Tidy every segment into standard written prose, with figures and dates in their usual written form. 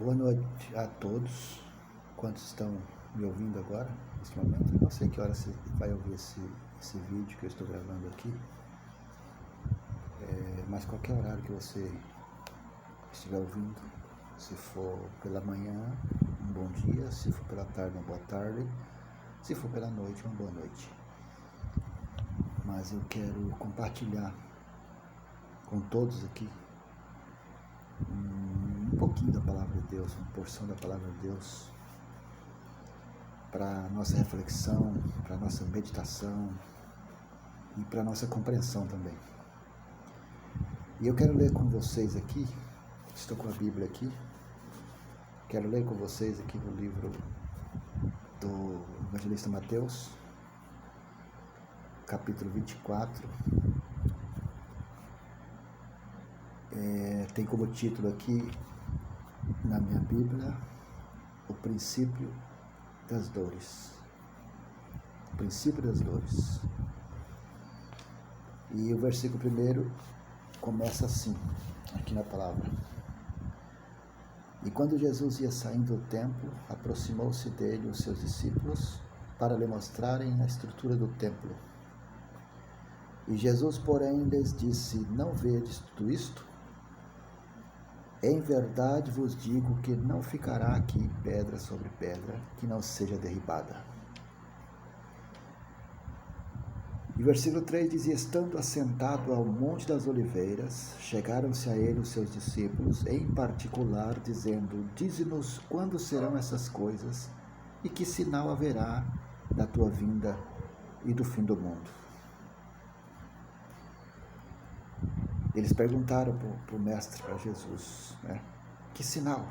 Boa noite a todos. Quantos estão me ouvindo agora, nesse momento? Eu não sei que hora você vai ouvir esse vídeo que eu estou gravando aqui, mas qualquer horário que você estiver ouvindo, se for pela manhã, um bom dia, se for pela tarde, uma boa tarde, se for pela noite, uma boa noite. Mas eu quero compartilhar com todos aqui um pouquinho da Palavra de Deus, uma porção da Palavra de Deus, para nossa reflexão, para nossa meditação e para nossa compreensão também. E eu quero ler com vocês aqui, estou com a Bíblia aqui, quero ler com vocês aqui no livro do Evangelista Mateus, capítulo 24. Tem como título aqui na minha Bíblia, o princípio das dores. O princípio das dores. E o versículo primeiro começa assim, aqui na palavra. E quando Jesus ia saindo do templo, aproximou-se dele os seus discípulos para lhe mostrarem a estrutura do templo. E Jesus, porém, lhes disse: não vedes tudo isto? Em verdade vos digo que não ficará aqui pedra sobre pedra que não seja derribada. E versículo 3 diz: e estando assentado ao Monte das Oliveiras, chegaram-se a ele os seus discípulos, em particular, dizendo: dize-nos quando serão essas coisas, e que sinal haverá da tua vinda e do fim do mundo. Eles perguntaram para o mestre, para Jesus, que sinal?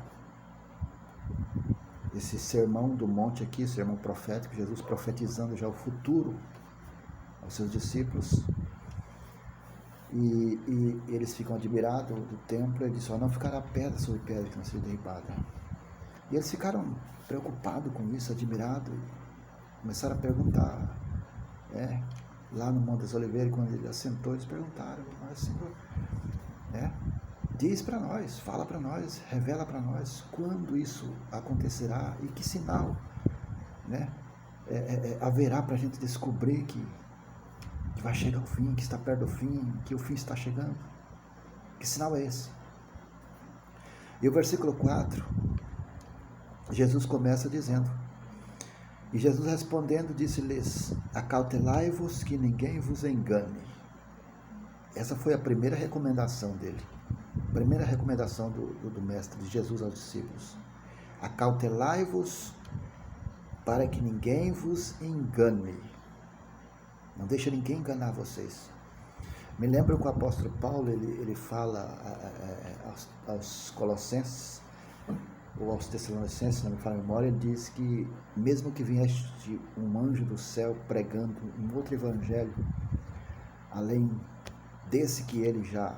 Esse sermão do monte aqui, sermão profético, Jesus profetizando já o futuro aos seus discípulos. E eles ficam admirados do templo. Ele disse: não ficará pedra sobre pedra que não seja derribada. E eles ficaram preocupados com isso, admirados, e começaram a perguntar, lá no Monte das Oliveiras, quando ele assentou, eles perguntaram: mas Senhor, diz para nós, fala para nós, revela para nós quando isso acontecerá e que sinal haverá para a gente descobrir que vai chegar o fim, que está perto do fim, que o fim está chegando. Que sinal é esse? E o versículo 4, Jesus começa dizendo: e Jesus respondendo disse-lhes: acautelai-vos que ninguém vos engane. Essa foi a primeira recomendação dele, a primeira recomendação do mestre, de Jesus aos discípulos. Acautelai-vos para que ninguém vos engane. Não deixa ninguém enganar vocês. Me lembro que o apóstolo Paulo, ele fala aos Colossenses, ou aos Tessalonicenses, não me falha a memória, ele diz que mesmo que viesse um anjo do céu pregando um outro evangelho, além desse que ele já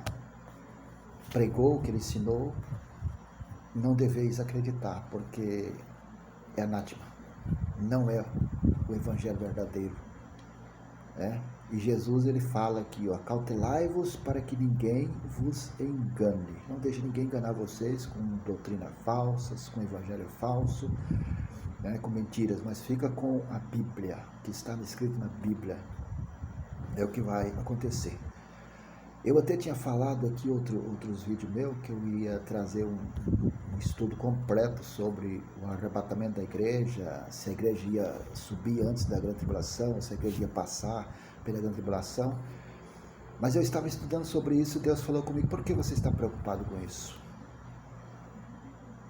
pregou, que ele ensinou, não deveis acreditar, porque é anátema, não é o evangelho verdadeiro. E Jesus, ele fala aqui: acautelai-vos para que ninguém vos engane. Não deixe ninguém enganar vocês com doutrina falsas, com evangelho falso, com mentiras, mas fica com a Bíblia, que está escrito na Bíblia. É o que vai acontecer. Eu até tinha falado aqui outros vídeos meus que eu ia trazer um estudo completo sobre o arrebatamento da igreja, se a igreja ia subir antes da grande tribulação, se a igreja ia passar pela grande tribulação. Mas eu estava estudando sobre isso e Deus falou comigo: por que você está preocupado com isso?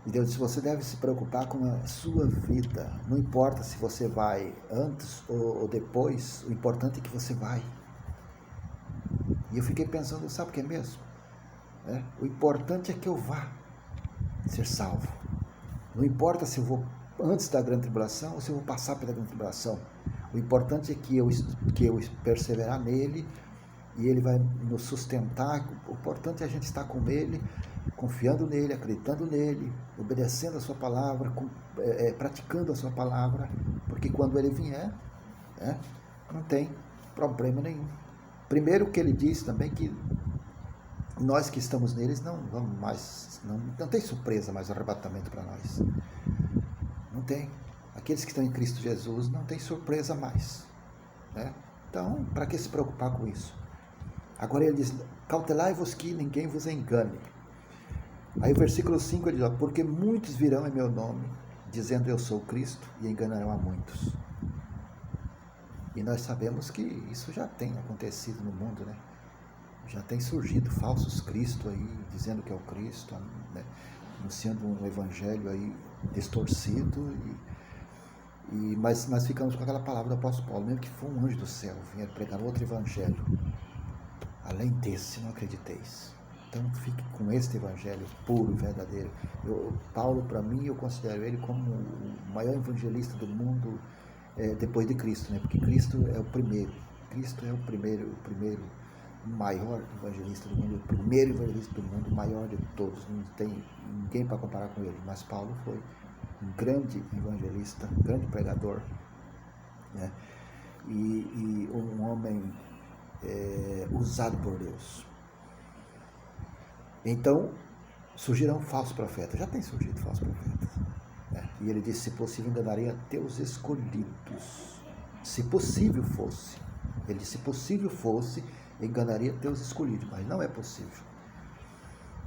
E Deus disse: você deve se preocupar com a sua vida. Não importa se você vai antes ou depois, o importante é que você vai. E eu fiquei pensando: sabe o que é mesmo? O importante é que eu vá ser salvo. Não importa se eu vou antes da grande tribulação ou se eu vou passar pela grande tribulação. O importante é que eu perseverar nele e ele vai nos sustentar. O importante é a gente estar com ele, confiando nele, acreditando nele, obedecendo a sua palavra, praticando a sua palavra, porque quando ele vier, não tem problema nenhum. Primeiro que ele diz também que nós que estamos neles não vamos mais, não tem surpresa mais o arrebatamento para nós. Não tem. Aqueles que estão em Cristo Jesus não tem surpresa mais, né? Então, para que se preocupar com isso? Agora ele diz, cautelai-vos que ninguém vos engane. Aí o versículo 5 ele diz, porque muitos virão em meu nome, dizendo eu sou Cristo, e enganarão a muitos. E nós sabemos que isso já tem acontecido no mundo, né? Já tem surgido falsos Cristo aí, dizendo que é o Cristo, né? Anunciando um evangelho aí distorcido, mas nós ficamos com aquela palavra do apóstolo Paulo, mesmo que for um anjo do céu, vinha pregar outro evangelho, além desse não acrediteis. Então fique com este evangelho puro e verdadeiro. Paulo, para mim, eu considero ele como o maior evangelista do mundo, depois de Cristo, né? Porque Cristo é o primeiro. Cristo é o primeiro maior evangelista do mundo, o primeiro evangelista do mundo, o maior de todos. Não tem ninguém para comparar com ele. Mas Paulo foi um grande evangelista, um grande pregador, né? E um homem usado por Deus. Então, surgirão falsos profetas. Já tem surgido falsos profetas, né? E ele disse, se possível, enganaria até os escolhidos. Se possível fosse. Ele disse, se possível fosse, enganaria até os escolhidos. Mas não é possível.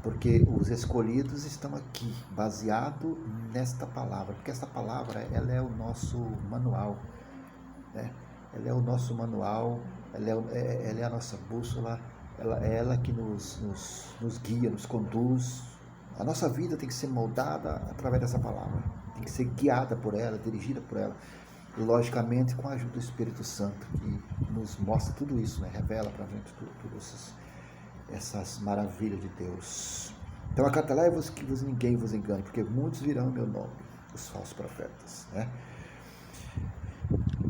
Porque os escolhidos estão aqui, baseado nesta palavra. Porque esta palavra, ela é o nosso manual, né? Ela é o nosso manual, ela é a nossa bússola, é ela que nos guia, nos conduz. A nossa vida tem que ser moldada através dessa palavra, tem que ser guiada por ela, dirigida por ela, e logicamente com a ajuda do Espírito Santo, que nos mostra tudo isso, né? Revela para a gente tudo essas maravilhas de Deus. Então, acautelai-vos que ninguém vos engane, porque muitos virão em meu nome, os falsos profetas, né?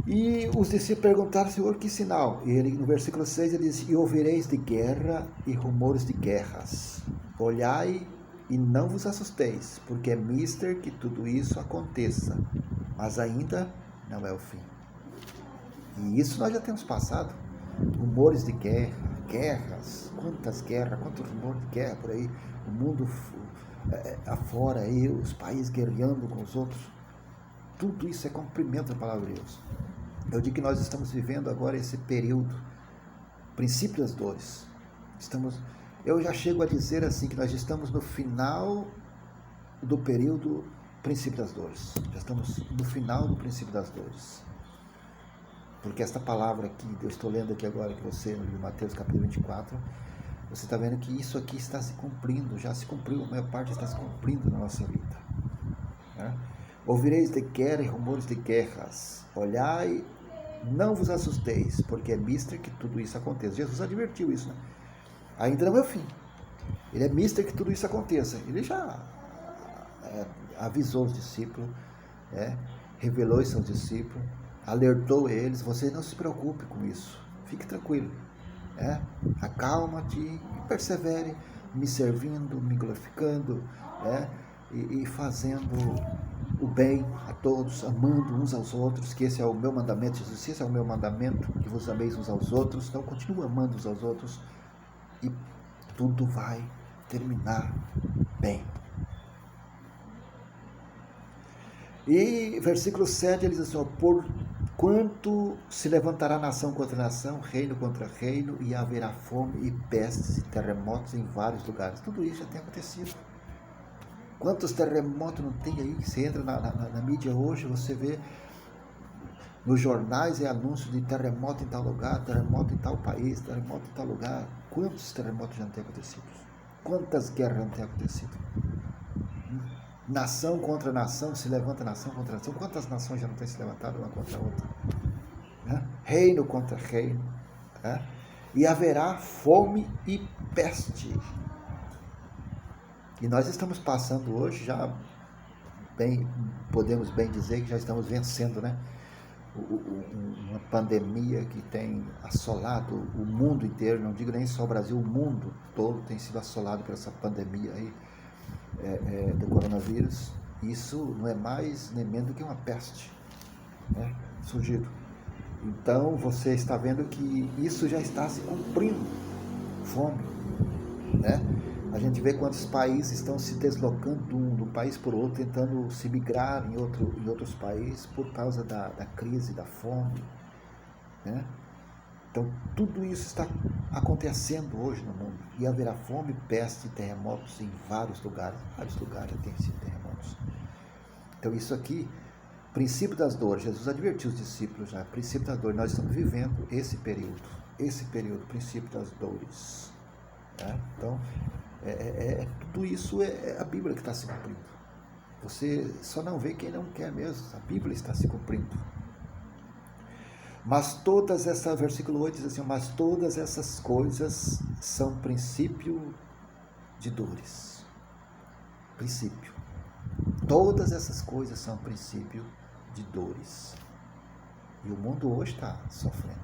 E os discípulos perguntaram, Senhor, que sinal? E ele, no versículo 6, ele diz, e ouvireis de guerra e rumores de guerras. Olhai e não vos assusteis, porque é mister que tudo isso aconteça, mas ainda não é o fim. E isso nós já temos passado. Rumores de guerra, guerras, quantos rumores de guerra por aí, o mundo afora aí, os países guerreando com os outros. Tudo isso é cumprimento da palavra de Deus. Eu digo que nós estamos vivendo agora esse período, princípio das dores. Eu já chego a dizer assim, que nós estamos no final do período princípio das dores. Já estamos no final do princípio das dores. Porque esta palavra aqui, eu estou lendo aqui agora que você, no Mateus capítulo 24, você está vendo que isso aqui está se cumprindo, já se cumpriu, a maior parte está se cumprindo na nossa vida, né? Ouvireis de guerra e rumores de guerras. Olhai, não vos assusteis, porque é mister que tudo isso aconteça. Jesus advertiu isso, né? Ainda não é o fim. Ele é mister que tudo isso aconteça. Ele já avisou os discípulos, revelou isso aos discípulos, alertou eles, você não se preocupe com isso, fique tranquilo, acalma-te e persevere, me servindo, me glorificando, e fazendo o bem a todos, amando uns aos outros, que esse é o meu mandamento, Jesus, esse é o meu mandamento, que vos ameis uns aos outros. Então continua amando uns aos outros e tudo vai terminar bem. E versículo 7 ele diz assim, por quanto se levantará nação contra nação, reino contra reino, e haverá fome e pestes e terremotos em vários lugares. Tudo isso já tem acontecido. Quantos terremotos não tem aí? Você entra na mídia hoje, você vê nos jornais anúncio de terremoto em tal lugar, terremoto em tal país, terremoto em tal lugar. Quantos terremotos já não têm acontecido? Quantas guerras já não têm acontecido? Nação contra nação, se levanta nação contra nação. Quantas nações já não têm se levantado uma contra a outra? Reino contra reino. E haverá fome e peste. E nós estamos passando hoje, já podemos bem dizer que já estamos vencendo, né? Uma pandemia que tem assolado o mundo inteiro, não digo nem só o Brasil, o mundo todo tem sido assolado por essa pandemia aí, do coronavírus. Isso não é mais nem menos do que uma peste, né? Surgido. Então você está vendo que isso já está se cumprindo. Fome, né? A gente vê quantos países estão se deslocando de um país por outro, tentando se migrar em outros países por causa da crise, da fome, né? Então, tudo isso está acontecendo hoje no mundo. E haverá fome, peste e terremotos em vários lugares. Vários lugares já tem sido terremotos. Então, isso aqui, princípio das dores. Jesus advertiu os discípulos já. Princípio das dores. Nós estamos vivendo esse período, princípio das dores. Né? Então, tudo isso é a Bíblia que está se cumprindo. Você só não vê quem não quer mesmo. A Bíblia está se cumprindo. Mas versículo 8 diz assim, mas todas essas coisas são princípio de dores. Princípio. Todas essas coisas são princípio de dores. E o mundo hoje está sofrendo.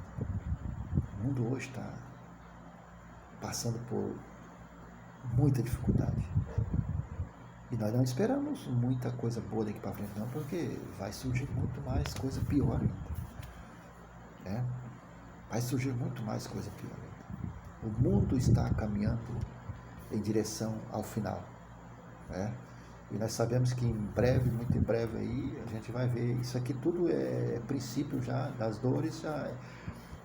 O mundo hoje está passando por muita dificuldade. E nós não esperamos muita coisa boa daqui para frente não, porque vai surgir muito mais coisa pior ainda. Vai surgir muito mais coisa pior. O mundo está caminhando em direção ao final. E nós sabemos que em breve, muito em breve aí, a gente vai ver. Isso aqui tudo é princípio já das dores,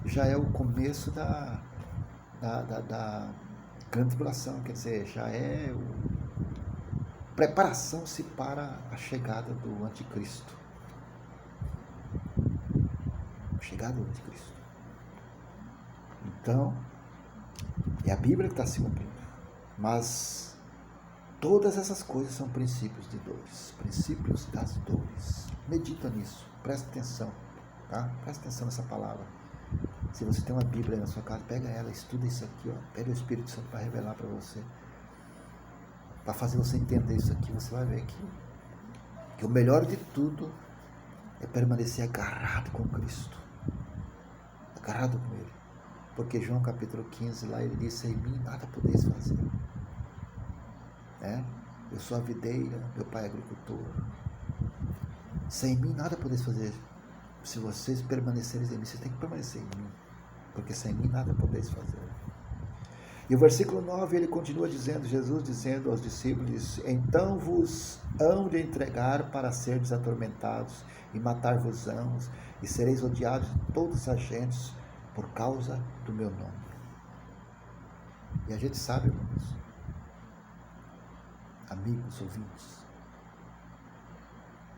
já é o começo da grande tribulação. Quer dizer, já é preparação-se para a chegada do anticristo. Chegada do anticristo. Então, é a Bíblia que está se cumprindo. Mas todas essas coisas são princípios de dores. Princípios das dores. Medita nisso. Presta atenção. Tá? Presta atenção nessa palavra. Se você tem uma Bíblia aí na sua casa, pega ela, estuda isso aqui. Pede o Espírito Santo para revelar para você. Para fazer você entender isso aqui. Você vai ver que o melhor de tudo é permanecer agarrado com Cristo. Agarrado com Ele. Porque João capítulo 15, lá ele disse, em mim nada podeis fazer. Eu sou a videira, meu pai é agricultor. Sem mim nada podeis fazer. Se vocês permanecerem em mim, vocês têm que permanecer em mim. Porque sem mim nada podeis fazer. E o versículo 9, ele continua dizendo, Jesus dizendo aos discípulos, então vos hão de entregar para seres atormentados, e matar-vos-ão, e sereis odiados de todas as gentes, por causa do meu nome. E a gente sabe, irmãos, amigos, ouvintes,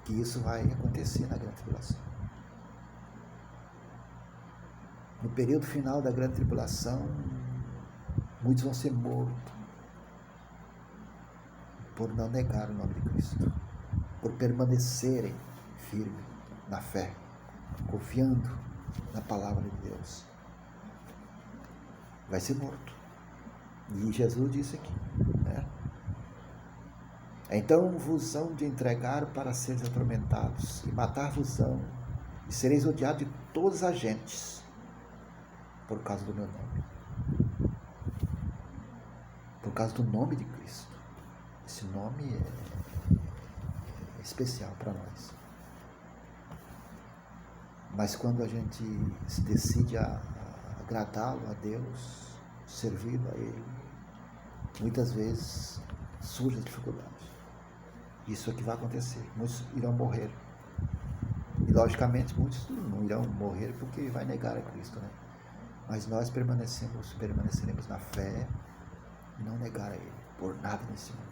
que isso vai acontecer na grande tribulação. No período final da grande tribulação, muitos vão ser mortos por não negar o nome de Cristo, por permanecerem firmes na fé, confiando na palavra de Deus. Vai ser morto. E Jesus disse aqui, então vos hão de entregar para seres atormentados, e matar-vos-ão, e sereis odiados de todas as gentes, por causa do meu nome. Por causa do nome de Cristo. Esse nome é especial para nós. Mas quando a gente se decide a agradá-lo, a Deus, servir a Ele, muitas vezes surge a dificuldade. Isso é que vai acontecer. Muitos irão morrer. E logicamente muitos não irão morrer porque vai negar a Cristo, Mas nós permaneceremos na fé e não negar a Ele, por nada nesse mundo.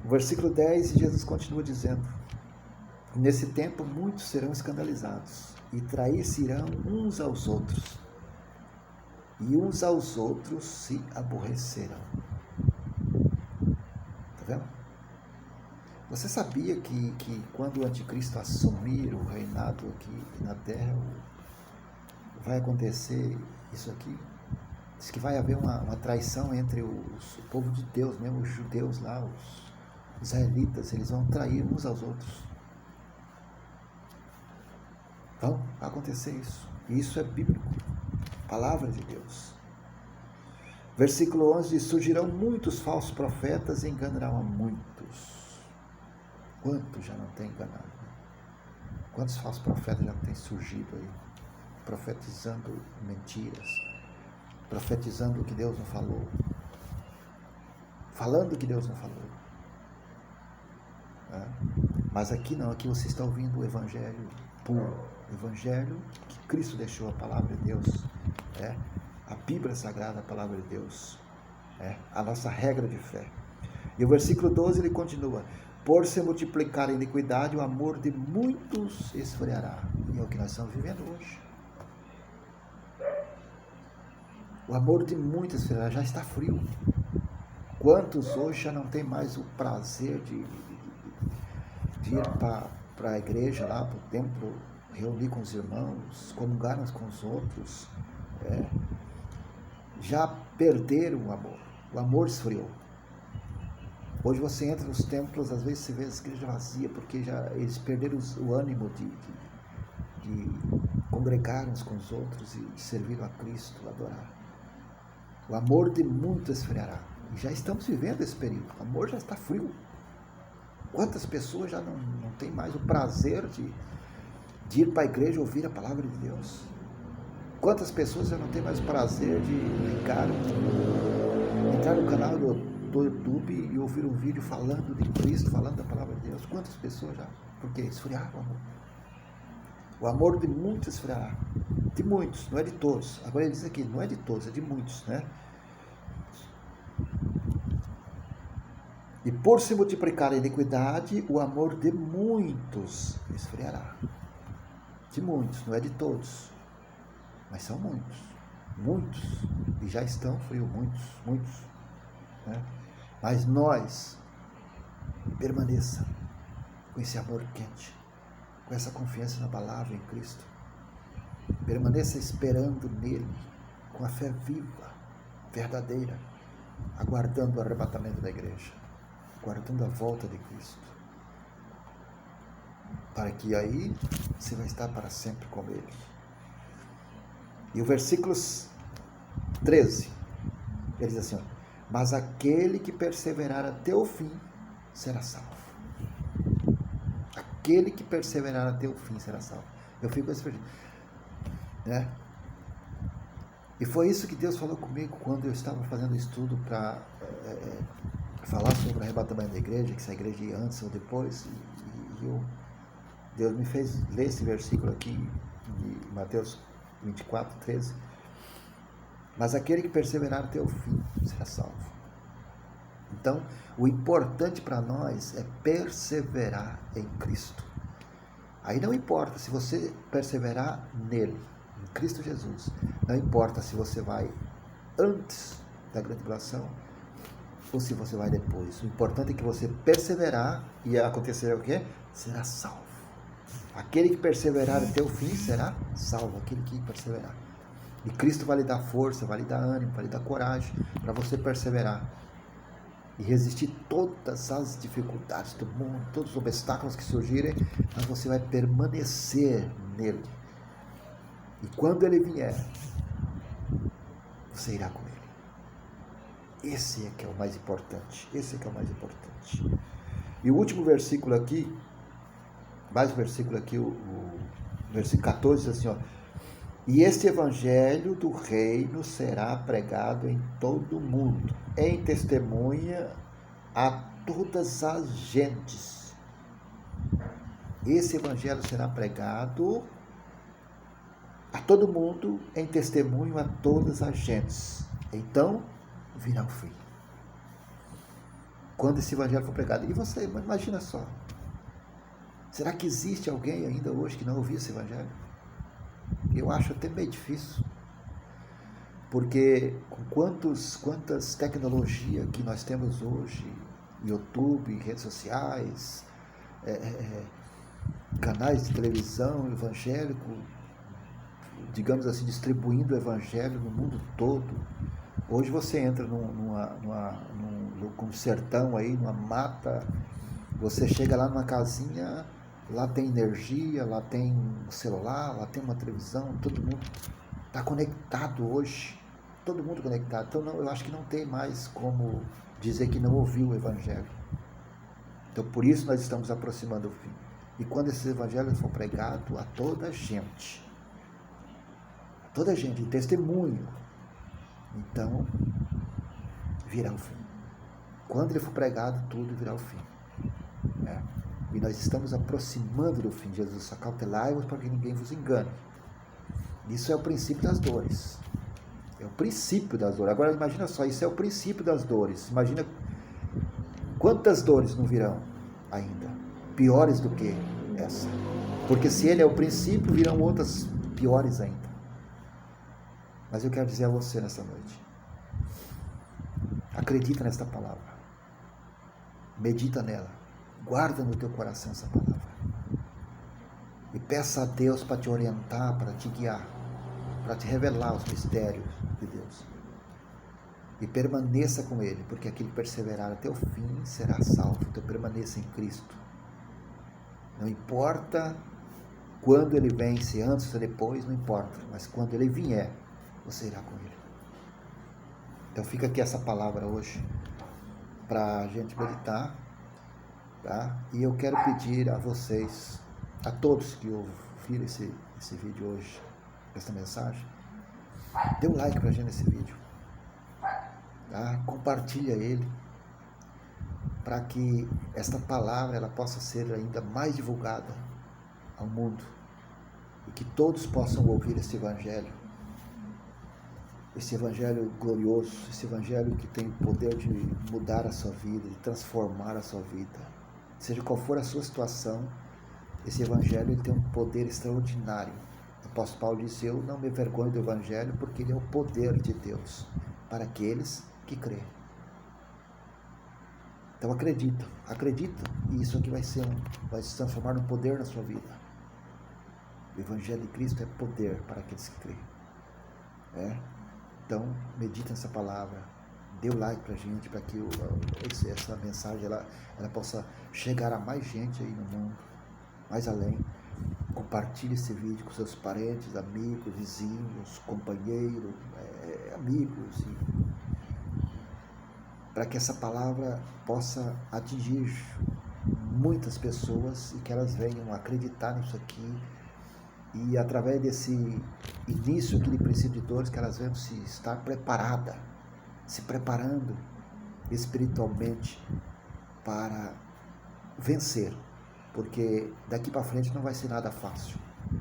No versículo 10, Jesus continua dizendo, nesse tempo muitos serão escandalizados, e trair-se-irão uns aos outros, e uns aos outros se aborrecerão. Está vendo? Você sabia que quando o anticristo assumir o reinado aqui na terra, vai acontecer isso aqui? Diz que vai haver uma traição entre o povo de Deus, mesmo os judeus lá, os israelitas, eles vão trair uns aos outros. Então, vai acontecer isso. E isso é bíblico. Palavra de Deus. Versículo 11 diz, surgirão muitos falsos profetas e enganarão a muitos. Quantos já não tem enganado? Quantos falsos profetas já não têm surgido aí? Profetizando mentiras. Profetizando o que Deus não falou. falando o que Deus não falou. Mas aqui não, aqui você está ouvindo o Evangelho puro, o Evangelho que Cristo deixou, a palavra de Deus, a Bíblia Sagrada, a palavra de Deus, a nossa regra de fé. E o versículo 12 ele continua: por se multiplicar a iniquidade, o amor de muitos esfriará. E é o que nós estamos vivendo hoje. O amor de muitos esfriará, já está frio. Quantos hoje já não tem mais o prazer de ir para a igreja, lá para o templo, reunir com os irmãos, comungar uns com os outros, já perderam o amor esfriou. Hoje você entra nos templos, às vezes você vê as igrejas vazias, porque eles perderam o ânimo de congregar uns com os outros e servir a Cristo, adorar. O amor de muitos esfriará. E já estamos vivendo esse período, o amor já está frio. Quantas pessoas já não têm mais o prazer de ir para a igreja ouvir a palavra de Deus? Quantas pessoas já não têm mais o prazer de entrar no canal do YouTube e ouvir um vídeo falando de Cristo, falando da palavra de Deus? Quantas pessoas já? Porque esfriaram o amor. O amor de muitos esfriará. De muitos, não é de todos. Agora ele diz aqui, não é de todos, é de muitos, né? E por se multiplicar a iniquidade, o amor de muitos esfriará. De muitos, não é de todos. Mas são muitos. Muitos. E já estão frios, muitos. Né? Mas nós, permaneça com esse amor quente, com essa confiança na palavra em Cristo. Permaneça esperando nele, com a fé viva, verdadeira, aguardando o arrebatamento da igreja, aguardando a volta de Cristo, para que aí você vai estar para sempre com ele. E o versículo 13, ele diz assim: mas aquele que perseverar até o fim será salvo. Aquele que perseverar até o fim será salvo. Eu fico com esse versículo, né? E foi isso que Deus falou comigo quando eu estava fazendo estudo para falar sobre o arrebatamento da igreja, que se a igreja ia antes ou depois, Deus me fez ler esse versículo aqui de Mateus 24, 13. Mas aquele que perseverar até o fim será salvo. Então, o importante para nós é perseverar em Cristo. Aí não importa se você perseverar nele, em Cristo Jesus. Não importa se você vai antes da grande tribulação ou se você vai depois. O importante é que você perseverar e acontecer o quê? Será salvo. Aquele que perseverar até o fim será salvo. Aquele que perseverar. E Cristo vai lhe dar força, vai lhe dar ânimo, vai lhe dar coragem para você perseverar e resistir todas as dificuldades do mundo, todos os obstáculos que surgirem, mas você vai permanecer nele. E quando ele vier, você irá com ele. Esse é que é o mais importante. Esse é que é o mais importante. E o último versículo aqui, mais um versículo aqui, o versículo 14 diz assim, ó: e este evangelho do reino será pregado em todo o mundo, em testemunha a todas as gentes. Esse evangelho será pregado a todo mundo, em testemunho a todas as gentes. Então virá o fim. Quando esse evangelho for pregado. E você, imagina só. Será que existe alguém ainda hoje que não ouviu esse evangelho? Eu acho até meio difícil, porque com quantas tecnologias que nós temos hoje, YouTube, redes sociais, canais de televisão evangélico, digamos assim, distribuindo o evangelho no mundo todo. Hoje você entra num sertão aí, numa mata, você chega lá numa casinha, lá tem energia, lá tem um celular, lá tem uma televisão, todo mundo está conectado hoje, todo mundo conectado. Então eu acho que não tem mais como dizer que não ouviu o evangelho. Então por isso nós estamos aproximando do fim. E quando esse evangelho for pregado a toda gente, em testemunho, então virá o fim. Quando ele for pregado, tudo virá ao fim. E nós estamos aproximando do fim. Jesus disse: acautelai-vos para que ninguém vos engane. Isso é o princípio das dores. É o princípio das dores. Agora imagina só, isso é o princípio das dores. Imagina quantas dores não virão ainda, piores do que essa. Porque se ele é o princípio, virão outras piores ainda. Mas eu quero dizer a você nessa noite: acredita nesta palavra. Medita nela. Guarda no teu coração essa palavra. E peça a Deus para te orientar, para te guiar, para te revelar os mistérios de Deus. E permaneça com Ele, porque aquele que perseverar até o fim será salvo. Então permaneça em Cristo. Não importa quando Ele vem, se antes ou depois, não importa. Mas quando Ele vier, você irá com Ele. Então fica aqui essa palavra hoje, para a gente meditar. Tá? E eu quero pedir a vocês, a todos que ouviram esse vídeo hoje, essa mensagem, dê um like pra gente nesse vídeo, tá? Compartilha ele, para que esta palavra ela possa ser ainda mais divulgada ao mundo, e que todos possam ouvir esse evangelho glorioso, esse evangelho que tem o poder de mudar a sua vida, de transformar a sua vida. Seja qual for a sua situação, esse evangelho ele tem um poder extraordinário. O apóstolo Paulo disse: eu não me envergonho do evangelho, porque ele é o poder de Deus para aqueles que creem. Então acredita, e isso aqui vai se transformar num poder na sua vida. O evangelho de Cristo é poder para aqueles que creem. Então medita nessa palavra, dê o like pra gente, para que essa mensagem ela possa chegar a mais gente aí no mundo, mais além. Compartilhe esse vídeo com seus parentes, amigos, vizinhos, companheiros, amigos, para que essa palavra possa atingir muitas pessoas e que elas venham acreditar nisso aqui, e através desse início aqui de princípio de dores, que elas venham se estar preparadas, se preparando espiritualmente para vencer, porque daqui para frente não vai ser nada fácil,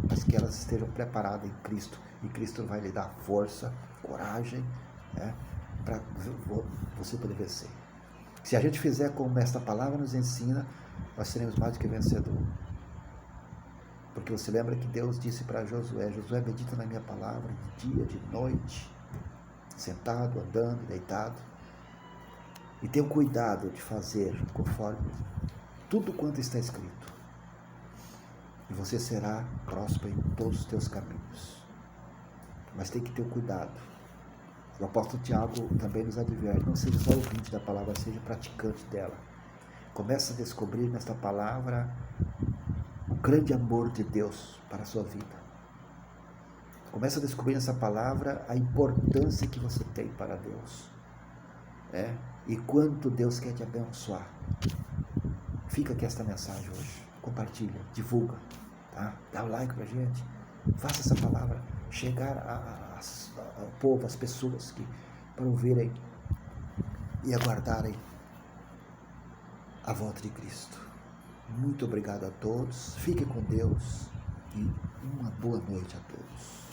mas que elas estejam preparadas em Cristo, e Cristo vai lhe dar força, coragem, para você poder vencer. Se a gente fizer como esta palavra nos ensina, nós seremos mais do que vencedor. Porque você lembra que Deus disse para Josué: Josué, medita na minha palavra de dia, de noite, sentado, andando, deitado, e tenha cuidado de fazer conforme tudo quanto está escrito, e você será próspero em todos os teus caminhos. Mas tem que ter cuidado. O apóstolo Tiago também nos adverte: não seja só ouvinte da palavra, seja praticante dela. Começa a descobrir nesta palavra o grande amor de Deus para a sua vida. Começa a descobrir nessa palavra a importância que você tem para Deus. E quanto Deus quer te abençoar. Fica aqui esta mensagem hoje. Compartilha, divulga, tá? Dá um like pra gente. Faça essa palavra chegar ao povo, às pessoas para ouvirem e aguardarem a volta de Cristo. Muito obrigado a todos. Fiquem com Deus e uma boa noite a todos.